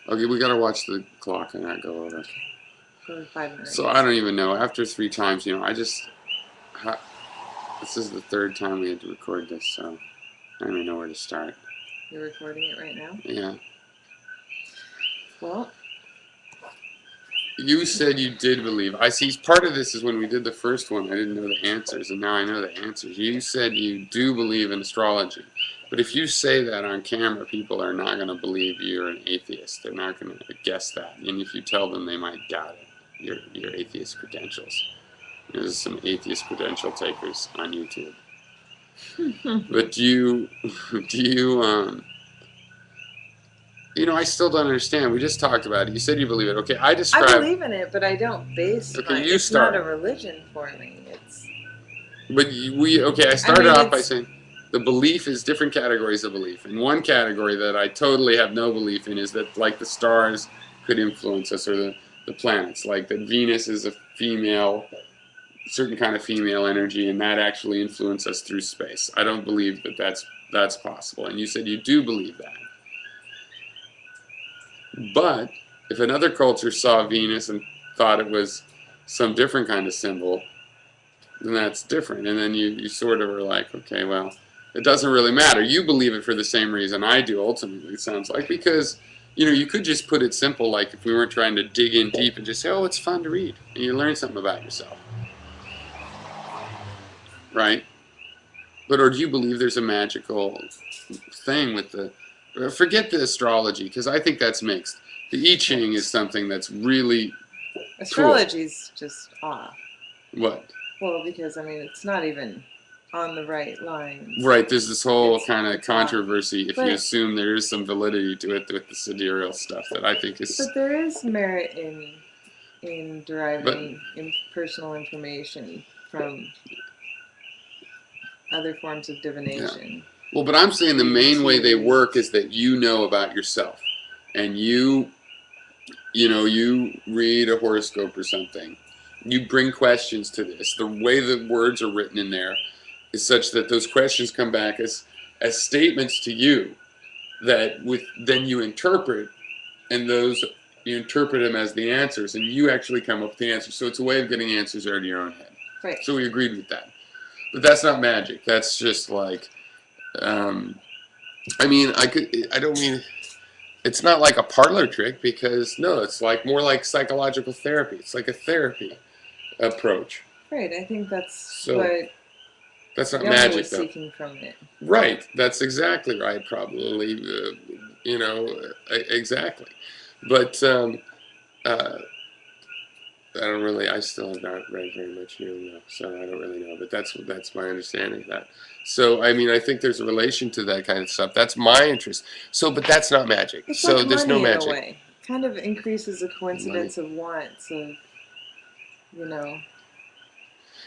Okay, we gotta watch the clock and not go over. For 5 minutes. So I don't even know. After 3 times, this is the 3rd time we had to record this, so I don't even know where to start. You're recording it right now? Yeah. Well, you said you did believe. I see. Part of this is when we did the first one, I didn't know the answers, and now I know the answers. You said you do believe in astrology. But if you say that on camera, people are not going to believe you're an atheist. They're not going to guess that. And if you tell them, they might doubt it, your atheist credentials. There's some atheist credential takers on YouTube. But do you, I still don't understand. We just talked about it. You said you believe it. Okay, I believe in it, but I don't base okay, it's not a religion for me. It's... But I started off by saying the belief is different categories of belief. And one category that I totally have no belief in is that, like, the stars could influence us, or the planets. Like that Venus is a certain kind of female energy, and that actually influences us through space. I don't believe that that's possible. And you said you do believe that. But if another culture saw Venus and thought it was some different kind of symbol, then that's different. And then you sort of are like, okay, well, it doesn't really matter. You believe it for the same reason I do, ultimately, it sounds like, because you could just put it simple, like if we weren't trying to dig in deep and just say, oh, it's fun to read, and you learn something about yourself. Right? Or do you believe there's a magical thing with forget the astrology, because I think that's mixed. The I Ching is something that's really Astrology's just off. What? Well, because, I mean, it's not even on the right lines. Right, there's this whole kind of controversy if you assume there is some validity to it with the sidereal stuff that I think is... But there is merit in deriving personal information from other forms of divination. Yeah. Well, but I'm saying the main way they work is that you know about yourself. And you read a horoscope or something. You bring questions to this. The way the words are written in there is such that those questions come back as statements to you that then you interpret, and you interpret them as the answers, and you actually come up with the answers. So it's a way of getting answers out of your own head. Right. So we agreed with that. But that's not magic. That's just like, it's not like a parlor trick, because no, it's like more like psychological therapy. It's like a therapy approach. Right. I think that's that's not Young magic, was seeking from it. Right. That's exactly right. Probably, exactly. But I still have not read very much new, so I don't really know. But that's my understanding of that. So, I mean, I think there's a relation to that kind of stuff. That's my interest. So, but that's not magic. It's so like there's money no magic. In a way. It kind of increases the coincidence of wants of,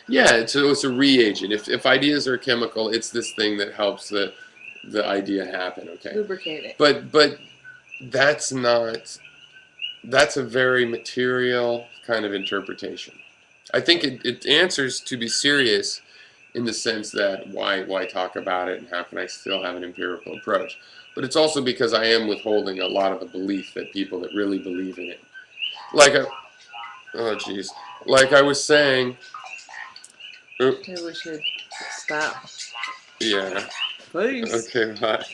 Yeah, so it's a reagent. If ideas are chemical, it's this thing that helps the idea happen. Okay. Lubricate it. But that's a very material kind of interpretation. I think it answers to be serious in the sense that why talk about it, and how can I still have an empirical approach? But it's also because I am withholding a lot of the belief that people that really believe in it. Like I was saying... Maybe we should stop. Yeah. Please. Okay, bye.